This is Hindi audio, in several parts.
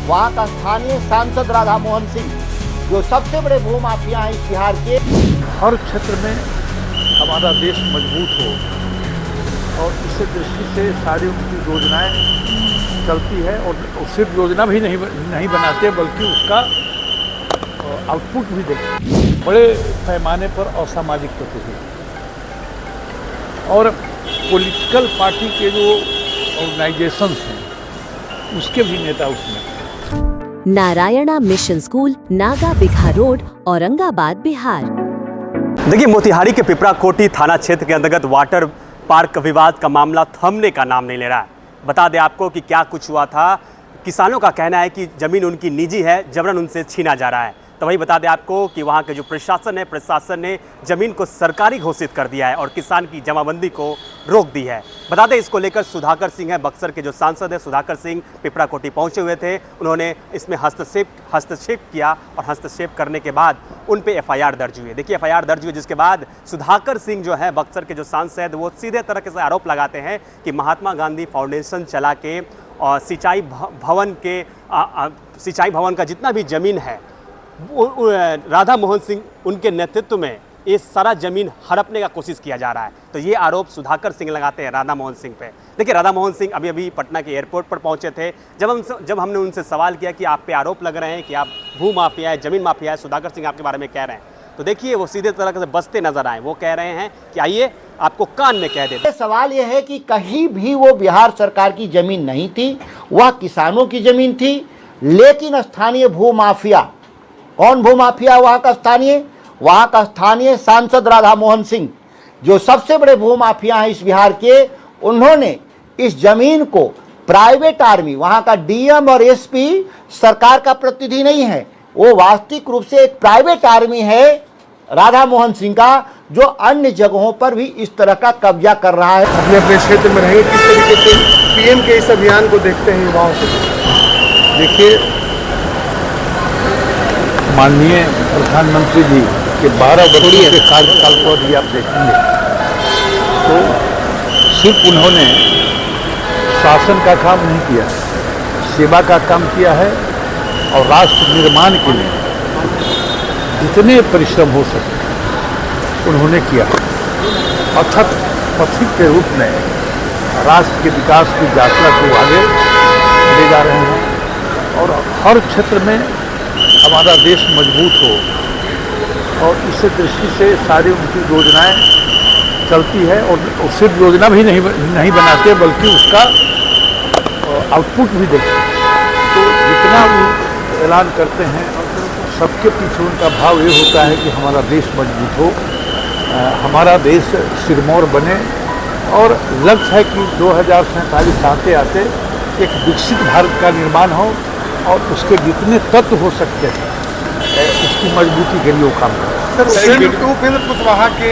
वहाँ का स्थानीय सांसद राधा मोहन सिंह, जो सबसे बड़े भूमाफिया हैं इस बिहार के। हर क्षेत्र में हमारा देश मजबूत हो और इस दृष्टि से सारी उनकी योजनाएं चलती है और सिर्फ योजना भी नहीं बनाते बल्कि उसका आउटपुट भी देते। बड़े पैमाने पर असामाजिक तत्व हैं और पॉलिटिकल पार्टी के जो ऑर्गेनाइजेशंस हैं उसके भी नेता उसमें। Narayana mission school, Naga bigha road, Aurangabad, Bihar. देखिए, मोतिहारी के पिपराकोटी थाना क्षेत्र के अंतर्गत वाटर पार्क विवाद का मामला थमने का नाम नहीं ले रहा है। बता दें आपको कि क्या कुछ हुआ था। किसानों का कहना है कि ज़मीन उनकी निजी है, जबरन उनसे छीना जा रहा है। तो वही बता दें आपको कि वहाँ के जो प्रशासन ने ज़मीन को सरकारी घोषित कर दिया है और किसान की जमाबंदी को रोक दी है। बता दें, इसको लेकर सुधाकर सिंह है, बक्सर के जो सांसद है सुधाकर सिंह, पिपराकोटी पहुँचे हुए थे। उन्होंने इसमें हस्तक्षेप किया और हस्तक्षेप करने के बाद उन पे एफआईआर दर्ज हुई है। देखिए, एफआईआर दर्ज हुई जिसके बाद सुधाकर सिंह जो है बक्सर के जो सांसद, वो सीधे तरीके से आरोप लगाते हैं कि महात्मा गांधी फाउंडेशन चला के और सिंचाई भवन का जितना भी ज़मीन है राधा मोहन सिंह उनके नेतृत्व में ये सारा ज़मीन हड़पने का कोशिश किया जा रहा है। तो ये आरोप सुधाकर सिंह लगाते हैं राधा मोहन सिंह पे। देखिए, राधा मोहन सिंह अभी पटना के एयरपोर्ट पर पहुंचे थे। जब हमने उनसे सवाल किया कि आप पे आरोप लग रहे हैं कि आप भू माफिया है, ज़मीन माफिया है, सुधाकर सिंह आपके बारे में कह रहे हैं, तो देखिए वो सीधे तरह से बसते नजर आए। वो कह रहे हैं कि आइए आपको कान में कह देते। सवाल यह है कि कहीं भी वो बिहार सरकार की जमीन नहीं थी, वह किसानों की जमीन थी। लेकिन स्थानीय भूमाफिया, कौन भूमाफिया? वहाँ का स्थानीय सांसद राधा मोहन सिंह, जो सबसे बड़े भूमाफिया हैं इस बिहार के, उन्होंने इस जमीन को प्राइवेट आर्मी, वहाँ का डीएम और एसपी सरकार का प्रतिनिधि नहीं है, वो वास्तविक रूप से एक प्राइवेट आर्मी है राधा मोहन सिंह का, जो अन्य जगहों पर भी इस तरह का कब्जा कर रहा है। अपने अपने क्षेत्र में रहेंगे। किस तरीके से पीएम के इस अभियान को देखते हैं युवाओं से? देखिए, माननीय प्रधानमंत्री जी के 12 वर्षों के कार्यकाल को यदि आप देखेंगे तो सिर्फ उन्होंने शासन का काम नहीं किया, सेवा का काम किया है और राष्ट्र निर्माण के लिए जितने परिश्रम हो सके उन्होंने किया। अथक पथिक के रूप में राष्ट्र के विकास की यात्रा को आगे ले जा रहे हैं और हर क्षेत्र में हमारा देश मजबूत हो और इस दृष्टि से सारी उनकी योजनाएं चलती है और सिर्फ योजना भी नहीं बनाते बल्कि उसका आउटपुट भी देते हैं। तो जितना वो ऐलान करते हैं सबके पीछे उनका भाव ये होता है कि हमारा देश मजबूत हो, हमारा देश सिरमौर बने और लक्ष्य है कि 2047 आते आते एक विकसित भारत का निर्माण हो और उसके जितने तत्व हो सकते हैं उसकी मजबूती के लिए वो काम करें। सर, उपेंद्र कुशवाहा के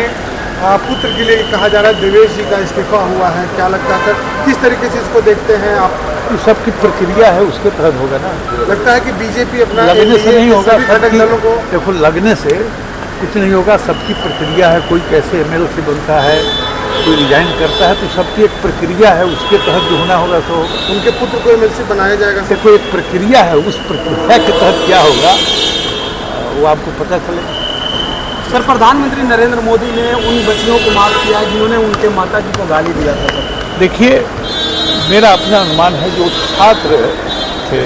पुत्र के लिए कहा जा रहा है देवेश जी का इस्तीफा हुआ है, क्या लगता है सर, किस तरीके से इसको देखते हैं आप? ये सबकी प्रक्रिया है, उसके तहत होगा ना। लगता है कि बीजेपी अपना लगने से नहीं होगा, घटक दलों को देखो लगने से कुछ नहीं होगा, सबकी प्रक्रिया है। कोई कैसे एमएलसी बनता है, कोई रिजाइन करता है, तो सबकी एक प्रक्रिया है, उसके तहत जो होना होगा सो उनके पुत्र को एमएलसी बनाया जाएगा। देखो एक प्रक्रिया है, उस प्रक्रिया के तहत क्या होगा वो आपको पता चलेगा। सर, प्रधानमंत्री नरेंद्र मोदी ने उन बच्चियों को माफ़ किया जिन्होंने उनके माताजी को गाली दिया था। सर, देखिए, मेरा अपना अनुमान है जो छात्र थे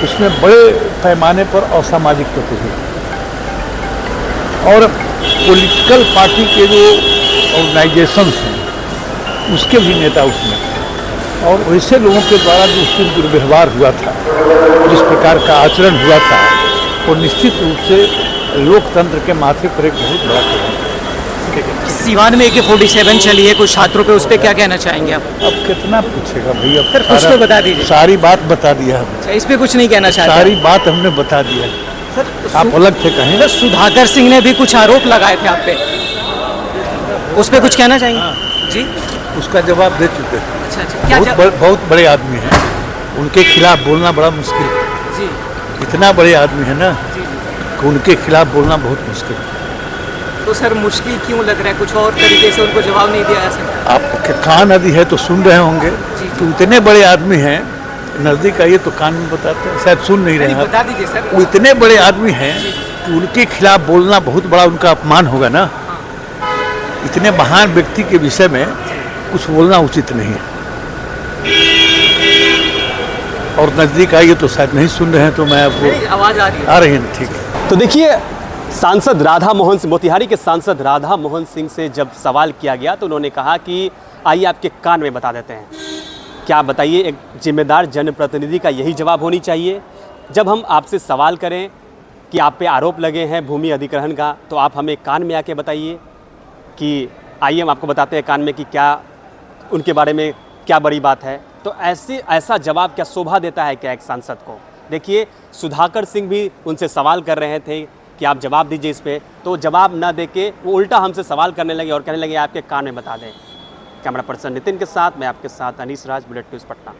उसमें बड़े पैमाने पर असामाजिक तत्व थे और पॉलिटिकल पार्टी के जो ऑर्गेनाइजेशंस हैं उसके भी नेता उसमें और वैसे लोगों के द्वारा जो उसके दुर्व्यवहार हुआ था, जिस प्रकार का आचरण हुआ था, वो निश्चित रूप से लोकतंत्र के माथे पर एक बहुत बड़ा कदम। सीवान में AK-47 चली है कुछ छात्रों पे, उस पर क्या कहना चाहेंगे आप? अब कितना पूछेगा भाई, अब सर कुछ तो बता दीजिए। सारी बात बता दिया हमने। इस पे कुछ नहीं कहना चाहते? सारी बात हमने बता दिया। सर आप अलग थे कहें? सर, सुधाकर सिंह ने भी कुछ आरोप लगाए थे आप पे, उस पर कुछ कहना चाहेंगे? जी, उसका जवाब दे चुके हैं। अच्छा, बहुत बड़े आदमी हैं, उनके खिलाफ बोलना बड़ा मुश्किल है। जी, इतना बड़े आदमी है ना कि उनके खिलाफ बोलना बहुत मुश्किल है। तो सर मुश्किल क्यों लग रहा है? कुछ और तरीके से उनको जवाब नहीं दिया जा सकता? आपके कान यदि है तो सुन रहे होंगे। तो इतने बड़े आदमी हैं, नज़दीक आइए तो कान में बताते हैं, शायद सुन नहीं रहे हैं। बता दीजिए सर। वो इतने बड़े आदमी हैं कि उनके खिलाफ बोलना बहुत बड़ा उनका अपमान होगा ना। इतने महान व्यक्ति के विषय में कुछ बोलना उचित नहीं है। और नज़दीक आइए तो शायद नहीं सुन रहे हैं, तो मैं आपको आवाज़ आ रही है। आ रही है, ठीक है। तो देखिए, सांसद राधा मोहन सिंह, मोतिहारी के सांसद राधा मोहन सिंह से जब सवाल किया गया तो उन्होंने कहा कि आइए आपके कान में बता देते हैं। क्या बताइए, एक जिम्मेदार जनप्रतिनिधि का यही जवाब होनी चाहिए। जब हम आपसे सवाल करें कि आप पे आरोप लगे हैं भूमि अधिग्रहण का, तो आप हमें कान में आके बताइए कि आइए हम आपको बताते हैं कान में कि क्या उनके बारे में क्या बड़ी बात है। तो ऐसा जवाब क्या शोभा देता है क्या एक सांसद को? देखिए, सुधाकर सिंह भी उनसे सवाल कर रहे थे कि आप जवाब दीजिए इस पे, तो जवाब ना देके वो उल्टा हमसे सवाल करने लगे और कहने लगे आपके कान में बता दें। कैमरा पर्सन नितिन के साथ मैं आपके साथ अनीस राज, बुलेट न्यूज़ पटना।